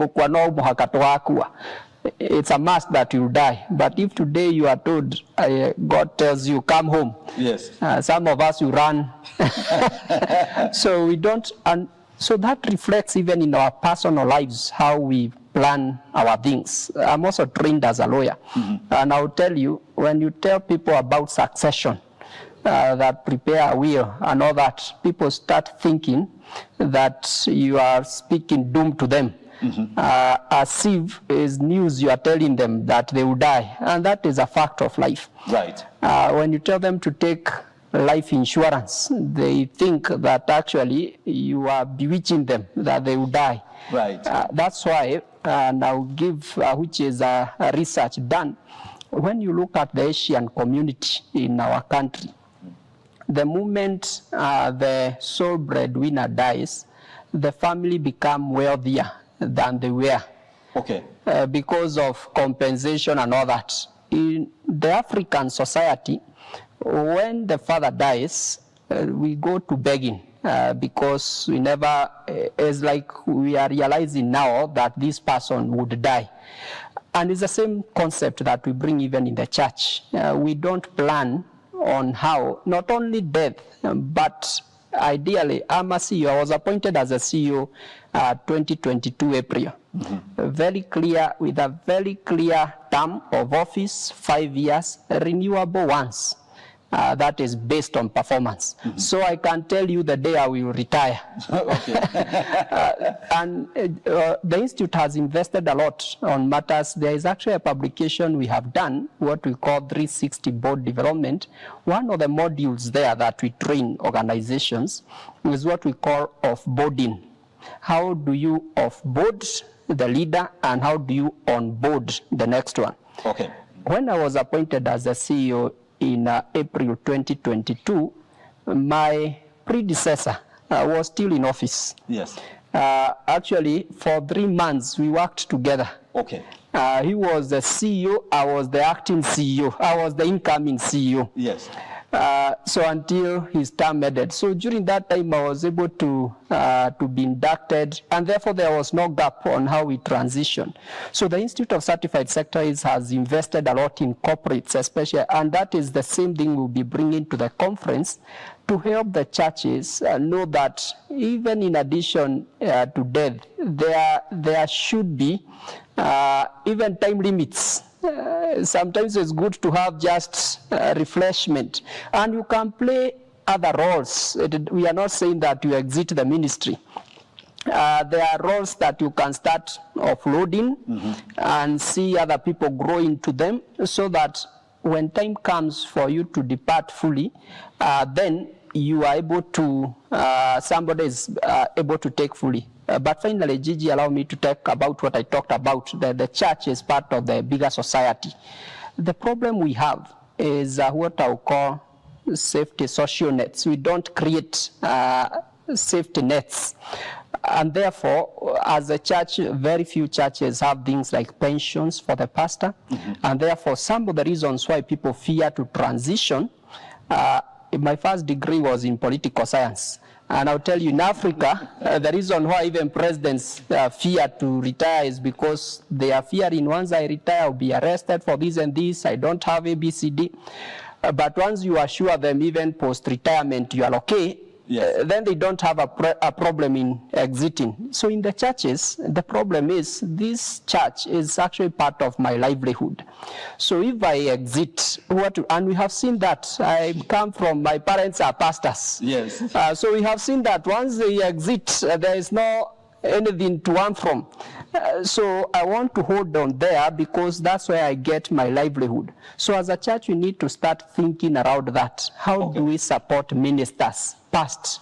Speaker 4: it's a must that you die. But if today you are told, God tells you, come home.
Speaker 3: Yes.
Speaker 4: Some of us, you run. So we don't, and so that reflects even in our personal lives, how we plan our things. I'm also trained as a lawyer. And I'll tell you, when you tell people about succession, that prepare a will and all that, people start thinking that you are speaking doom to them. As if is news you are telling them that they will die, and that is a fact of life.
Speaker 3: Right.
Speaker 4: When you tell them to take life insurance, they think that actually you are bewitching them, that they will die.
Speaker 3: Right.
Speaker 4: That's why, and I'll give, which is a research done, when you look at the Asian community in our country, the moment the sole breadwinner dies, the family become wealthier than they were.
Speaker 3: Okay.
Speaker 4: Because of compensation and all that. In the African society, when the father dies, we go to begging because we never, it's like we are realizing now that this person would die. And it's the same concept that we bring even in the church. We don't plan on how, not only death, but ideally, I'm a CEO. I was appointed as a CEO 2022 April. Very clear, with a very clear term of office, 5 years, renewable once. That is based on performance. So I can tell you the day I will retire. And the Institute has invested a lot on matters. There is actually a publication we have done, what we call 360 board development. One of the modules there that we train organizations is what we call off-boarding. How do you off-board the leader and how do you on-board the next one?
Speaker 3: Okay.
Speaker 4: When I was appointed as a CEO in April 2022, my predecessor was still in office.
Speaker 3: Yes.
Speaker 4: Actually, for 3 months, we worked together.
Speaker 3: Okay.
Speaker 4: He was the CEO, I was the acting CEO, I was the incoming CEO.
Speaker 3: Yes.
Speaker 4: So until his term ended. So during that time, I was able to be inducted, and therefore there was no gap on how we transition. So the Institute of Certified Secretaries has invested a lot in corporates, especially, and that is the same thing we'll be bringing to the conference to help the churches know that even in addition to death, there should be even time limits. Sometimes it's good to have just refreshment, and you can play other roles. We are not saying that you exit the ministry. There are roles that you can start offloading and see other people grow into them, so that when time comes for you to depart fully, then you are able to, somebody is able to take fully. But finally, Gigi allowed me to talk about what I talked about. The church is part of the bigger society. The problem we have is what I would call safety social nets. We don't create safety nets. And therefore, as a church, very few churches have things like pensions for the pastor. And therefore, some of the reasons why people fear to transition, my first degree was in political science. And I'll tell you, in Africa, the reason why even presidents fear to retire is because they are fearing, once I retire, I'll be arrested for this and this, I don't have ABCD. But once you assure them, even post-retirement, you are okay, then they don't have a problem in exiting. So in the churches, the problem is this church is actually part of my livelihood. So if I exit, and we have seen that. I come from, my parents are pastors.
Speaker 3: Yes.
Speaker 4: So we have seen that once they exit, there is no anything to earn from. So I want to hold on there because that's where I get my livelihood. So as a church, we need to start thinking around that. How do we support ministers past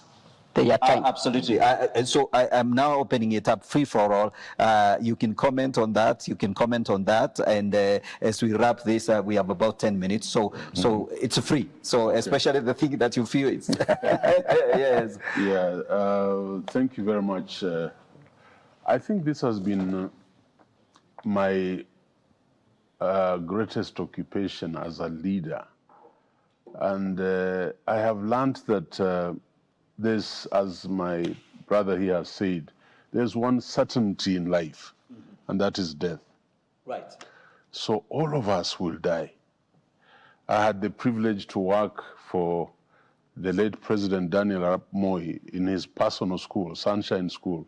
Speaker 4: their time?
Speaker 3: Absolutely. So I am now opening it up free for all. You can comment on that. You can comment on that. And as we wrap this, we have about 10 minutes. So it's free. So especially the thing that you feel is. Yes.
Speaker 2: Yeah. Thank you very much. I think this has been my greatest occupation as a leader. And I have learned that there's, as my brother here has said, there's one certainty in life, and that is death.
Speaker 3: Right.
Speaker 2: So all of us will die. I had the privilege to work for the late President Daniel Arap Moi in his personal school, Sunshine School,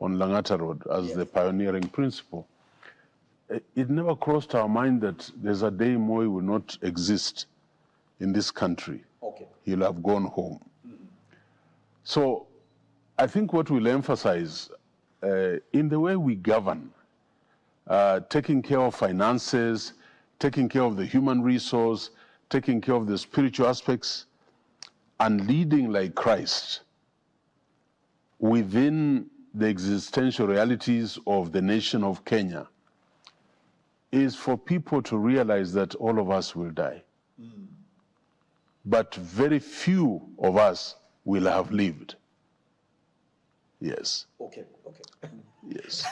Speaker 2: on Langata Road, as the pioneering principal. It never crossed our mind that there's a day Moi will not exist in this country. He'll have gone home. So I think what we'll emphasize in the way we govern, taking care of finances, taking care of the human resource, taking care of the spiritual aspects, and leading like Christ within the existential realities of the nation of Kenya is for people to realize that all of us will die. But very few of us will have lived. Yes.
Speaker 3: Okay.
Speaker 2: Yes.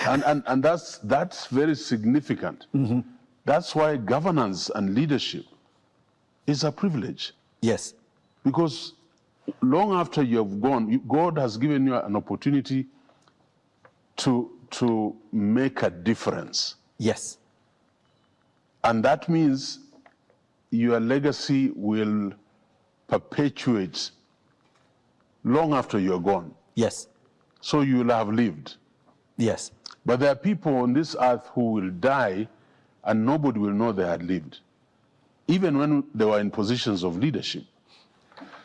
Speaker 2: and that's very significant. That's why governance and leadership is a privilege.
Speaker 3: Yes.
Speaker 2: Because long after you have gone, God has given you an opportunity to make a difference.
Speaker 3: Yes.
Speaker 2: And that means your legacy will perpetuate long after you're gone.
Speaker 3: Yes.
Speaker 2: So you will have lived.
Speaker 3: Yes.
Speaker 2: But there are people on this earth who will die and nobody will know they had lived, even when they were in positions of leadership.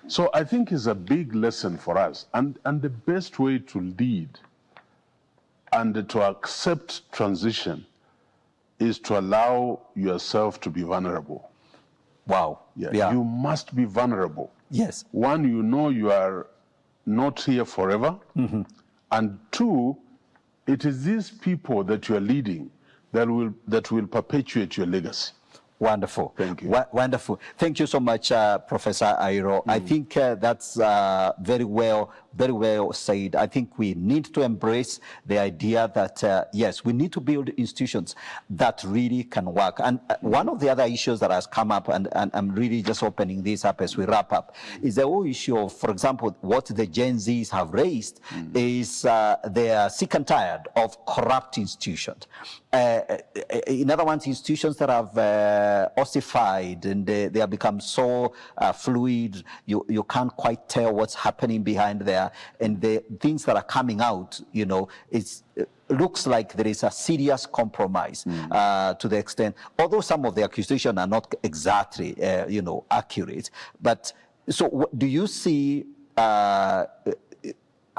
Speaker 2: So I think it's a big lesson for us. And the best way to lead and to accept transition is to allow yourself to be vulnerable.
Speaker 3: Wow.
Speaker 2: Yeah. You must be vulnerable.
Speaker 3: Yes.
Speaker 2: One, you know you are not here forever. And two, it is these people that you are leading that will perpetuate your legacy.
Speaker 3: Wonderful.
Speaker 2: Thank you.
Speaker 3: Wonderful. Thank you so much, Professor Ayiro. I think that's very well said. I think we need to embrace the idea that, yes, we need to build institutions that really can work. And one of the other issues that has come up, and I'm really just opening this up as we wrap up, is the whole issue of, for example, what the Gen Zs have raised is they are sick and tired of corrupt institutions. In other words, institutions that have ossified and they have become so fluid, you can't quite tell what's happening behind there, and the things that are coming out, it looks like there is a serious compromise to the extent, although some of the accusations are not exactly accurate. But so do you see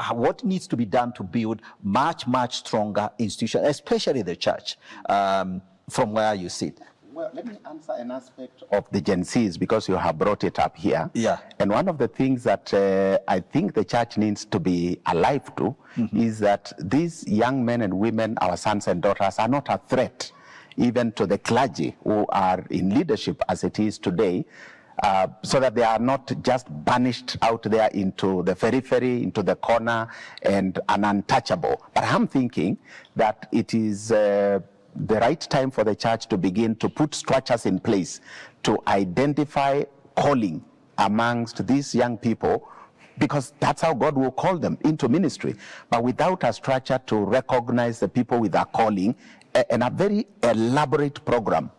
Speaker 3: what needs to be done to build much stronger institutions, especially the church, from where you sit?
Speaker 5: Well, let me answer an aspect of the Gen Zs because you have brought it up here.
Speaker 3: Yeah.
Speaker 5: And one of the things that I think the church needs to be alive to is that these young men and women, our sons and daughters, are not a threat even to the clergy who are in leadership as it is today, so that they are not just banished out there into the periphery, into the corner, and untouchable. But I'm thinking that it is the right time for the church to begin to put structures in place to identify calling amongst these young people, because that's how God will call them into ministry. But without a structure to recognize the people with a calling and a very elaborate program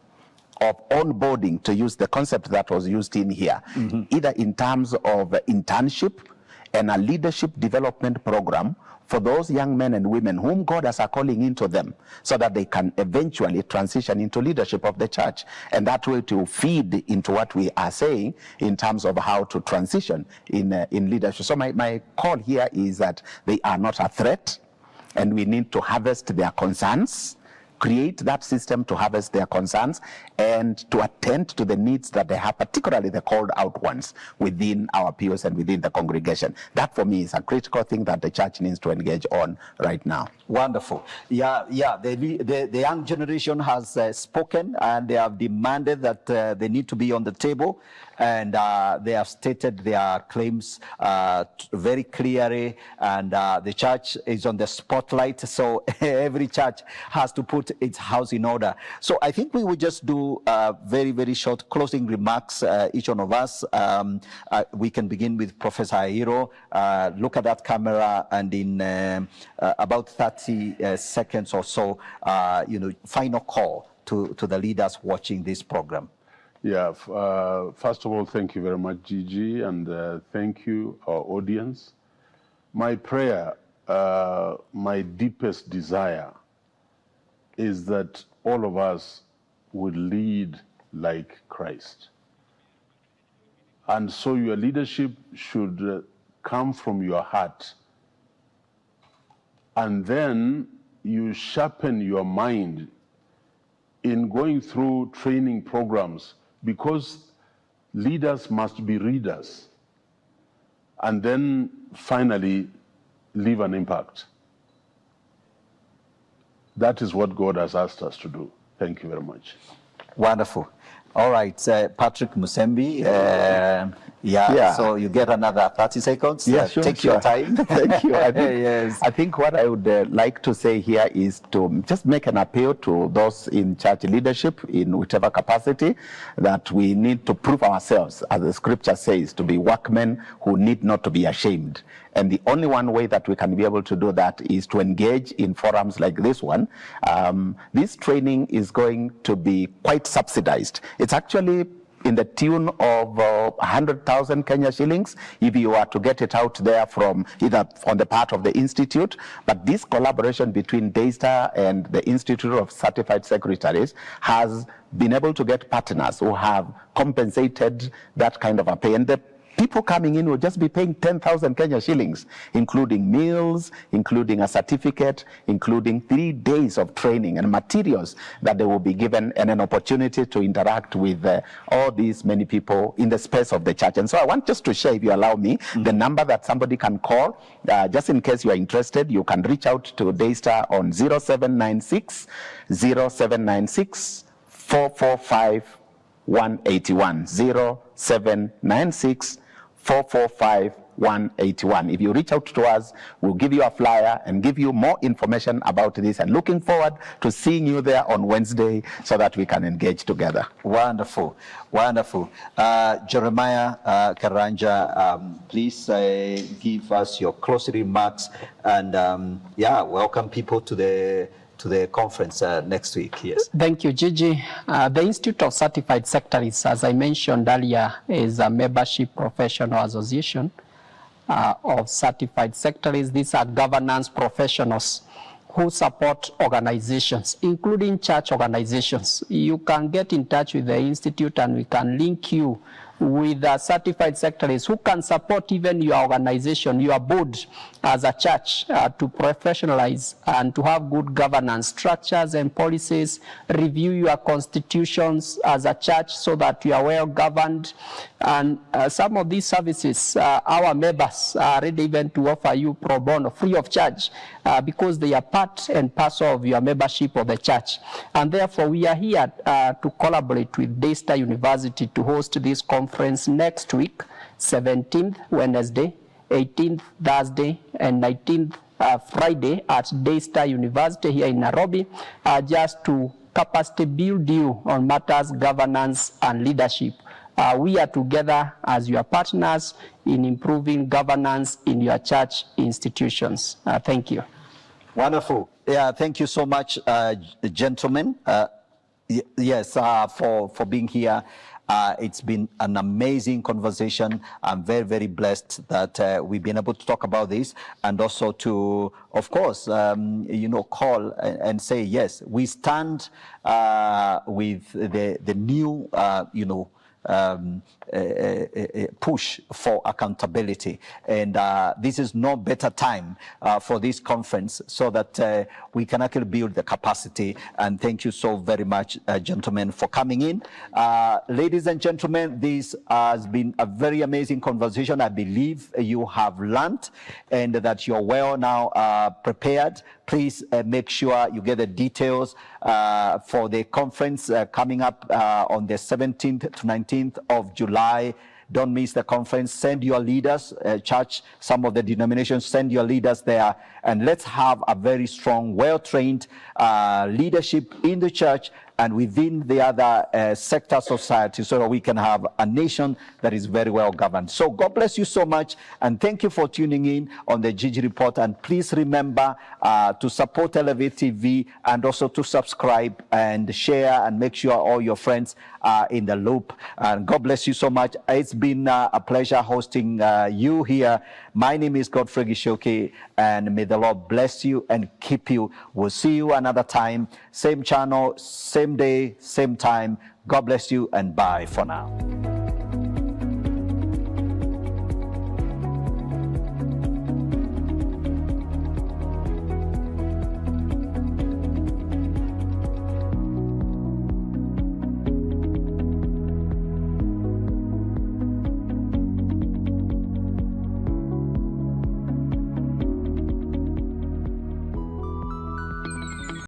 Speaker 5: of onboarding, to use the concept that was used in here, either in terms of internship and a leadership development program for those young men and women whom God has a calling into them, so that they can eventually transition into leadership of the church. And that way to feed into what we are saying in terms of how to transition in leadership. So my call here is that they are not a threat, and we need to harvest their concerns, create that system to harvest their concerns and to attend to the needs that they have, particularly the called out ones within our pews and within the congregation. That for me is a critical thing that the church needs to engage on right now.
Speaker 3: Wonderful. Yeah. The young generation has spoken, and they have demanded that they need to be on the table, and they have stated their claims very clearly, and the church is on the spotlight. So every church has to put its house in order. So I think we will just do very, very short closing remarks, each one of us. We can begin with Professor Ayiro. Look at that camera, and in about 30 seconds or so, final call to the leaders watching this program.
Speaker 2: Yeah, first of all, thank you very much, Gigi, and thank you, our audience. My prayer, my deepest desire is that all of us would lead like Christ. And so your leadership should come from your heart. And then you sharpen your mind in going through training programs, because leaders must be readers, and then finally leave an impact. That is what God has asked us to do. Thank you very much.
Speaker 3: Wonderful. All right, Patrick Musembi. So you get another 30 seconds.
Speaker 5: Yeah, sure,
Speaker 3: Take your time.
Speaker 5: Thank you.
Speaker 3: Yes.
Speaker 5: I think what I would like to say here is to just make an appeal to those in church leadership in whichever capacity, that we need to prove ourselves, as the scripture says, to be workmen who need not to be ashamed. And the only one way that we can be able to do that is to engage in forums like this one. This training is going to be quite subsidized. It's actually in the tune of 100,000 Kenya shillings if you are to get it out there from either on the part of the institute. But this collaboration between Daystar and the Institute of Certified Secretaries has been able to get partners who have compensated that kind of a pay. And the people coming in will just be paying 10,000 Kenya shillings, including meals, including a certificate, including 3 days of training and materials that they will be given, and an opportunity to interact with all these many people in the space of the church. And so I want just to share, if you allow me, the number that somebody can call. Just in case you are interested, you can reach out to Daystar on 0796 445 181, 0796 445 181. If you reach out to us, we'll give you a flyer and give you more information about this, and looking forward to seeing you there on Wednesday so that we can engage together.
Speaker 3: Wonderful, wonderful. Jeremiah Karanja, please give us your closing remarks, and welcome people to the conference next week. Yes.
Speaker 4: Thank you, Gigi. The Institute of Certified Secretaries, as I mentioned earlier, is a membership professional association of certified secretaries. These are governance professionals who support organizations, including church organizations. You can get in touch with the Institute, and we can link you with certified secretaries who can support even your organization, your board as a church, to professionalize and to have good governance structures and policies, review your constitutions as a church so that you are well governed. And some of these services, our members are ready even to offer you pro bono, free of charge, because they are part and parcel of your membership of the church. And therefore, we are here to collaborate with Daystar University to host this conference next week, 17th Wednesday, 18th Thursday, and 19th Friday at Daystar University here in Nairobi, just to capacity build you on matters governance and leadership. We are together as your partners in improving governance in your church institutions. Thank you.
Speaker 3: Wonderful. Yeah, thank you so much, gentlemen. Yes, for being here. It's been an amazing conversation. I'm very, very blessed that we've been able to talk about this, and also to, of course, call and say, yes, we stand with the new, push for accountability. And this is no better time for this conference so that we can actually build the capacity. And thank you so very much, gentlemen, for coming in. Ladies and gentlemen, this has been a very amazing conversation. I believe you have learned and that you're well now prepared. Please make sure you get the details for the conference coming up on the 17th to 19th of July. Don't miss the conference. Send your leaders, church, some of the denominations, send your leaders there and let's have a very strong, well-trained leadership in the church and within the other sector society, so that we can have a nation that is very well governed. So God bless you so much, and thank you for tuning in on the Gigi Report. And please remember to support Elevate TV, and also to subscribe and share, and make sure all your friends are in the loop. And God bless you so much. It's been a pleasure hosting you here. My name is Godfrey Gichuki, and may the Lord bless you and keep you. We'll see you another time, same channel, same day, same time. God bless you, and bye for now.